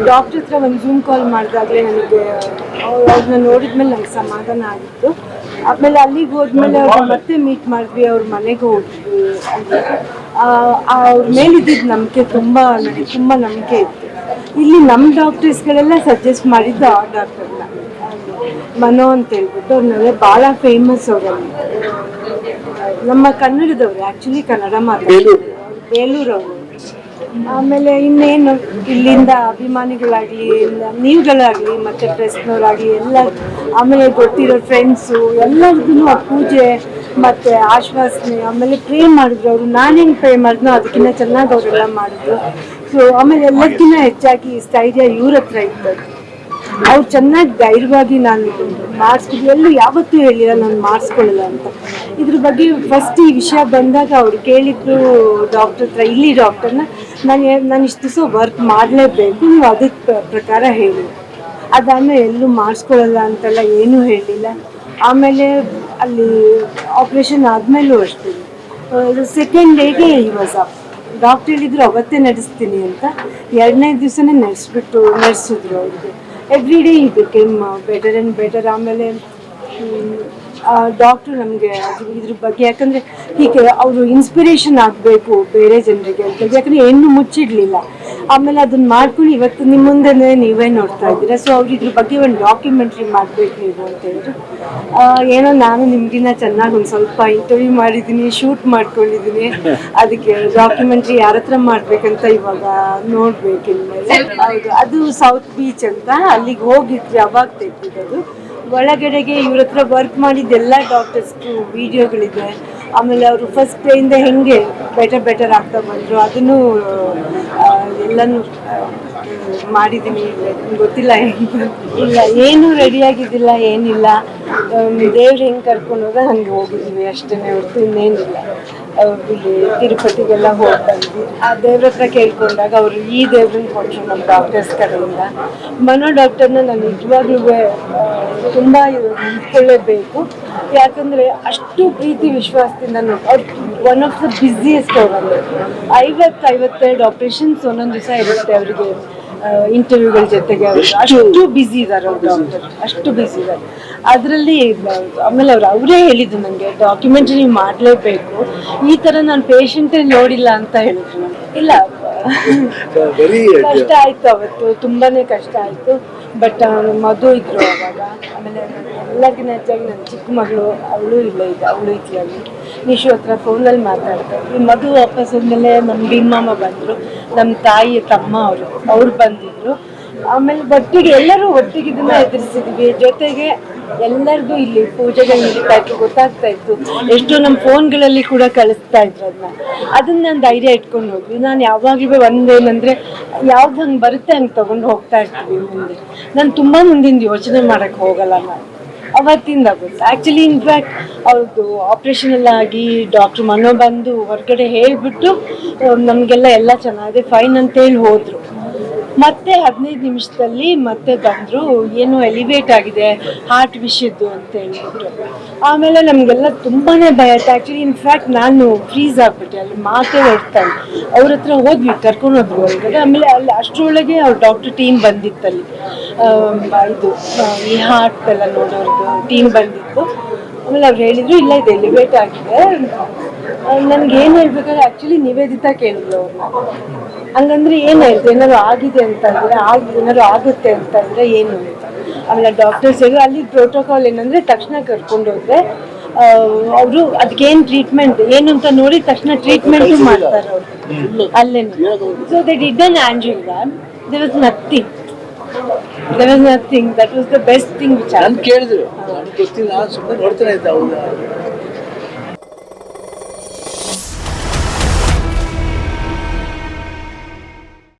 Doctor ಹತ್ರ ಒಂದು zoom ಕಾಲ್ ಮಾಡಿದಾಗಲೇ ನನಗೆ ಅವ್ರನ್ನ ನೋಡಿದ್ಮೇಲೆ ನನಗೆ ಸಮಾಧಾನ ಆಗಿತ್ತು. ಆಮೇಲೆ ಅಲ್ಲಿಗೆ ಹೋದ್ಮೇಲೆ ಅವ್ರು ಮತ್ತೆ ಮೀಟ್ ಮಾಡಿದ್ವಿ, ಅವ್ರ ಮನೆಗೆ ಹೋದ್ವಿ. ಅಂದರೆ ಅವ್ರ ಮೇಲಿದ್ದಿದ್ದು ನಂಬಿಕೆ ನನಗೆ ತುಂಬ ನಂಬಿಕೆ ಇತ್ತು. ಇಲ್ಲಿ ನಮ್ಮ ಡಾಕ್ಟರ್ಸ್ಗಳೆಲ್ಲ ಸಜೆಸ್ಟ್ ಮಾಡಿದ್ದು ಆ ಡಾಕ್ಟರ್ನ, ಮನೋ ಅಂತ ಹೇಳ್ಬಿಟ್ಟು. ಅವ್ರನ್ನೆಲ್ಲ ಭಾಳ ಫೇಮಸ್ ಅವರಲ್ಲಿ, ನಮ್ಮ ಕನ್ನಡದವ್ರು, ಆ್ಯಕ್ಚುಲಿ ಕನ್ನಡ ಮಾತಾಡ್ತಾರೆ, ಬೇಲೂರವರು. ಆಮೇಲೆ ಇನ್ನೇನು ಇಲ್ಲಿಂದ ಅಭಿಮಾನಿಗಳಾಗಲಿ, ನೀವುಗಳಾಗಲಿ, ಮತ್ತು ಪ್ರೆಸ್ನವರಾಗಲಿ ಎಲ್ಲ, ಆಮೇಲೆ ಗೊತ್ತಿರೋ ಫ್ರೆಂಡ್ಸು ಎಲ್ಲರಿಗೂ ಆ ಪೂಜೆ ಮತ್ತು ಆಶ್ವಾಸನೆ, ಆಮೇಲೆ ಪ್ರೇ ಮಾಡಿದ್ರು ಅವರು. ನಾನೇನು ಪ್ರೇ ಮಾಡಿದ್ನೋ ಅದಕ್ಕಿಂತ ಚೆನ್ನಾಗಿ ಅವರೆಲ್ಲ ಮಾಡಿದ್ರು. ಸೊ ಆಮೇಲೆ ಎಲ್ಲದಕ್ಕಿಂತ ಹೆಚ್ಚಾಗಿ ಸ್ಥೈರ್ಯ ಇವ್ರ ಹತ್ರ ಇತ್ತು. ಅವ್ರು ಚೆನ್ನಾಗಿ ಧೈರ್ಯವಾಗಿ ನಾನು ಮಾಡಿಸ್ತಿದ್ವಿ, ಎಲ್ಲೂ ಯಾವತ್ತೂ ಹೇಳಿಲ್ಲ ನಾನು ಮಾಡಿಸ್ಕೊಳ್ಳಲ್ಲ ಅಂತ. ಇದ್ರ ಬಗ್ಗೆ ಫಸ್ಟ್ ಈ ವಿಷಯ ಬಂದಾಗ ಅವ್ರು ಕೇಳಿದ್ರು ಡಾಕ್ಟರ್ ಹತ್ರ, ಇಲ್ಲಿ ಡಾಕ್ಟರ್ನ, ನಾನು ಇಷ್ಟು ದಿವಸ ವರ್ಕ್ ಮಾಡಲೇಬೇಕು, ನೀವು ಅದಕ್ಕೆ ಪ್ರಕಾರ ಹೇಳಿ. ಅದಾದಮೇಲೆ ಎಲ್ಲೂ ಮಾಡಿಸ್ಕೊಳ್ಳಲ್ಲ ಅಂತೆಲ್ಲ ಏನೂ ಹೇಳಿಲ್ಲ. ಆಮೇಲೆ ಅಲ್ಲಿ ಆಪ್ರೇಷನ್ ಆದಮೇಲೂ ಅಷ್ಟೇ, ಸೆಕೆಂಡ್ ಡೇಗೆ ಇವಾಗ ಡಾಕ್ಟರ್ ಹೇಳಿದ್ರು ಅವತ್ತೇ ನಡೆಸ್ತೀನಿ ಅಂತ. ಎರಡನೇ ದಿವಸನೇ ನಡೆಸಿದ್ರು ಅವ್ರಿಗೆ. ಎವ್ರಿ ಡೇ ಈ ಬಿಕೇಮ್ ಬೆಟರ್ ಆ್ಯಂಡ್ ಬೆಟರ್. ಆಮೇಲೆ ಡಾಕ್ಟ್ರು ನಮಗೆ ಇದ್ರ ಬಗ್ಗೆ, ಯಾಕಂದರೆ ಹೀಗೆ ಅವರು ಇನ್ಸ್ಪಿರೇಷನ್ ಆಗಬೇಕು ಬೇರೆ ಜನರಿಗೆ ಅಂತ, ಯಾಕಂದರೆ ಏನು ಮುಚ್ಚಿಡಲಿಲ್ಲ. ಆಮೇಲೆ ಅದನ್ನು ಮಾಡ್ಕೊಂಡು ಇವತ್ತು ನಿಮ್ಮ ಮುಂದೆ ನೀವೇ ನೋಡ್ತಾ ಇದ್ದೀರಾ. ಸೊ ಅವ್ರು ಇದ್ರ ಬಗ್ಗೆ ಒಂದು ಡಾಕ್ಯುಮೆಂಟ್ರಿ ಮಾಡಬೇಕು ನೀವು ಅಂತ ಹೇಳಿದ್ರು. ಏನೋ ನಾನು ನಿಮಗಿನ್ನ ಚೆನ್ನಾಗಿ ಒಂದು ಸ್ವಲ್ಪ ಇಂಟರ್ವ್ಯೂ ಮಾಡಿದ್ದೀನಿ, ಶೂಟ್ ಮಾಡ್ಕೊಂಡಿದ್ದೀನಿ. ಅದಕ್ಕೆ ಡಾಕ್ಯುಮೆಂಟ್ರಿ ಯಾರ ಹತ್ರ ಮಾಡಬೇಕಂತ ಇವಾಗ ನೋಡ್ಬೇಕು ಇನ್ಮೇಲೆ. ಹೌದು, ಅದು ಸೌತ್ ಬೀಚ್ ಅಂತ, ಅಲ್ಲಿಗೆ ಹೋಗಿದ್ವಿ, ಅವಾಗ ತೆಗ್ದಿದ್ದು. ಒಳಗಡೆಗೆ ಇವ್ರ ಹತ್ರ ವರ್ಕ್ ಮಾಡಿದ್ದೆಲ್ಲ ಡಾಕ್ಟರ್ಸ್ದು ವಿಡಿಯೋಗಳಿದೆ. ಆಮೇಲೆ ಅವರು ಫಸ್ಟ್ ಡೇಯಿಂದ ಹೆಂಗೆ ಬೆಟರ್ ಆಗ್ತಾ ಬಂದರು ಅದನ್ನು ಎಲ್ಲನೂ ಮಾಡಿದ್ದೀನಿ. ಗೊತ್ತಿಲ್ಲ, ಇಲ್ಲ ಏನೂ ರೆಡಿಯಾಗಿದ್ದಿಲ್ಲ, ಏನಿಲ್ಲ. ದೇವ್ರು ಹೆಂಗೆ ಕರ್ಕೊಂಡು ಹೋದ ಹಂಗೆ ಹೋಗಿದ್ವಿ ಅಷ್ಟೇ ಹೊರತು ಇನ್ನೇನಿಲ್ಲ. ಇಲ್ಲಿ ತಿರುಪತಿಗೆಲ್ಲ ಹೋಗಿ ಬಂದ್ವಿ. ಆ ದೇವ್ರ ಹತ್ರ ಕೇಳ್ಕೊಂಡಾಗ ಅವರು ಈ ದೇವ್ರನ್ನ ಕೊಟ್ಟರು ನಮ್ಮ ಡಾಕ್ಟರ್ಸ್ ಕಡೆಯಿಂದ. ಮನೋ ಡಾಕ್ಟರ್ನ ನಾನು ನಿಜವಾಗ್ಲೂ ತುಂಬ ನಿಂತ್ಕೊಳ್ಳೇಬೇಕು. ಯಾಕಂದರೆ ಅಷ್ಟು ಪ್ರೀತಿ ವಿಶ್ವಾಸದಿಂದ ಅವ್ರು ಒನ್ ಆಫ್ ದ ಬ್ಯುಸಿಯೆಸ್ಟ್ ಅವರಲ್ಲಿ. 52 ಆಪ್ರೇಷನ್ಸ್ ಒಂದೊಂದು ದಿವಸ ಇರುತ್ತೆ ಅವರಿಗೆ, ಇಂಟರ್ವ್ಯೂಗಳ ಜೊತೆಗೆ. ಅವರು ಅಷ್ಟು ಬ್ಯುಸಿ ಇದ್ದಾರೆ ಅವ್ರು ಡಾಕ್ಟರ್, ಅಷ್ಟು ಬ್ಯುಸಿ ಇದ್ದಾರೆ ಅದರಲ್ಲಿ. ಆಮೇಲೆ ಅವರೇ ಹೇಳಿದ್ದು ನನಗೆ ಡಾಕ್ಯುಮೆಂಟ್ರಿ ನೀವು ಮಾಡಲೇಬೇಕು, ಈ ಥರ ನಾನು ಪೇಷಂಟೇ ನೋಡಿಲ್ಲ ಅಂತ ಹೇಳಿದ್ರು. ಇಲ್ಲ, ಕಷ್ಟ ಆಯಿತು ಅವತ್ತು, ತುಂಬಾ ಕಷ್ಟ ಆಯಿತು. ಬಟ್ ಮಧು ಇದ್ರು ಅವಾಗ. ಆಮೇಲೆ ಎಲ್ಲರಿಗಿಂತ ಹೆಚ್ಚಾಗಿ ನನ್ನ ಚಿಕ್ಕ ಮಗಳು, ಅವಳು ಇಲ್ಲೇ ಇದೆ, ಅವಳು ಇದ್ಲಲ್ಲಿ ನಿಶು ಹತ್ರ ಫೋನಲ್ಲಿ ಮಾತಾಡ್ತಾ ಇದ್ವಿ. ಮಧು ವಾಪಸ್ ಹೋದ್ಮೇಲೆ ನಮ್ಮ ಭೀಮಮ್ಮ ಬಂದರು, ನಮ್ಮ ತಾಯಿ ತಮ್ಮ ಅವ್ರು ಬಂದಿದ್ರು. ಆಮೇಲೆ ಒಟ್ಟಿಗೆ ಎಲ್ಲರೂ ಒಟ್ಟಿಗೆ ಇದನ್ನ ಎದುರಿಸಿದ್ವಿ. ಜೊತೆಗೆ ಎಲ್ಲರಿಗೂ ಇಲ್ಲಿ ಪೂಜೆಗಳು ನಡೀತಾ ಇತ್ತು, ಗೊತ್ತಾಗ್ತಾ ಇತ್ತು. ಎಷ್ಟೋ ನಮ್ಮ ಫೋನ್ಗಳಲ್ಲಿ ಕೂಡ ಕಳಿಸ್ತಾ ಇದ್ರು ಅದನ್ನ ನಾನು ಧೈರ್ಯ ಇಟ್ಕೊಂಡು ಹೋದ್ವಿ. ನಾನು ಯಾವಾಗಲೂ ಒಂದೇನಂದರೆ ಯಾವ್ದು ಹಂಗೆ ಬರುತ್ತೆ ಹಂಗೆ ತೊಗೊಂಡು ಹೋಗ್ತಾ ಇರ್ತೀವಿ ಮುಂದೆ. ನಾನು ತುಂಬ ಮುಂದಿನ ಯೋಚನೆ ಮಾಡೋಕ್ಕೆ ಹೋಗಲ್ಲ ನಾನು ಅವತ್ತಿಂದ ಗೊತ್ತು. ಆ್ಯಕ್ಚುಲಿ ಇನ್ಫ್ಯಾಕ್ಟ್ ಅವ್ರದ್ದು ಆಪ್ರೇಷನ್ ಎಲ್ಲ ಆಗಿ ಡಾಕ್ಟ್ರ್ ಮನೋ ಬಂದು ಹೊರಗಡೆ ಹೇಳಿಬಿಟ್ಟು ನಮಗೆಲ್ಲ ಎಲ್ಲ ಚೆನ್ನಾಗಿದೆ ಫೈನ್ ಅಂತೇಳಿ ಹೋದರು. ಮತ್ತೆ 15 ನಿಮಿಷದಲ್ಲಿ ಮತ್ತೆ ಬಂದರು, ಏನು ಎಲಿವೇಟ್ ಆಗಿದೆ ಹಾರ್ಟ್ ವಿಷಯದ್ದು ಅಂತ ಹೇಳ್ಬಿಟ್ಟು. ಆಮೇಲೆ ನಮಗೆಲ್ಲ ತುಂಬಾ ಭಯ ಆಯ್ತು. ಆ್ಯಕ್ಚುಲಿ ಇನ್ಫ್ಯಾಕ್ಟ್ ನಾನು ಫ್ರೀಸ್ ಆಗಿಬಿಟ್ಟೆ, ಅಲ್ಲಿ ಮಾತೇ ಹೊಡ್ತಾನೆ. ಅವ್ರ ಹತ್ರ ಹೋದ್ವಿ, ಕರ್ಕೊಂಡು ಹೋದ್ವಿ ಒಳಗಡೆ. ಆಮೇಲೆ ಅಲ್ಲಿ ಅಷ್ಟರೊಳಗೆ ಅವ್ರ ಡಾಕ್ಟರ್ ಟೀಮ್ ಬಂದಿತ್ತಲ್ಲಿ, ಇದು ಈ ಹಾರ್ಟ್ ಎಲ್ಲ ನೋಡೋರ್ದು ಟೀಮ್ ಬಂದಿತ್ತು. ಆಮೇಲೆ ಅವ್ರು ಹೇಳಿದ್ರು ಇಲ್ಲ ಇದು ಎಲಿವೇಟ್ ಆಗಿದೆ. ನನಗೇನು ಹೇಳ್ಬೇಕಾದ್ರೆ ಆ್ಯಕ್ಚುಲಿ ನಿವೇದಿತಾ ಕೇಳಿದ್ರು ಅವ್ರನ್ನ, ಹಂಗಂದ್ರೆ ಏನು ಹೇಳ್ತು, ಏನಾದ್ರು ಆಗಿದೆ ಅಂತ ಅಂದರೆ ಏನಾದ್ರು ಆಗುತ್ತೆ ಅಂತ ಅಂದರೆ ಏನು ಅಂತ. ಆಮೇಲೆ ಡಾಕ್ಟರ್ಸ್ ಹೇಳಿದ್ರು ಅಲ್ಲಿ ಪ್ರೋಟೋಕಾಲ್ ಏನಂದರೆ ತಕ್ಷಣ ಕರ್ಕೊಂಡು ಹೋದ್ರೆ ಅವರು ಅದಕ್ಕೇನು ಟ್ರೀಟ್ಮೆಂಟ್ ಏನು ಅಂತ ನೋಡಿ ತಕ್ಷಣ ಟ್ರೀಟ್ಮೆಂಟು ಮಾಡ್ತಾರೆ ಅವರು ಅಲ್ಲೇ. So they did an angiogram, there was nothing. That was the best thing which ಕೇಳಿದ್ರು ಗೊತ್ತಿಲ್ಲ, ಸುಮ್ಮನೆ ನೋಡ್ತಾನೆ ಇದ್ದ.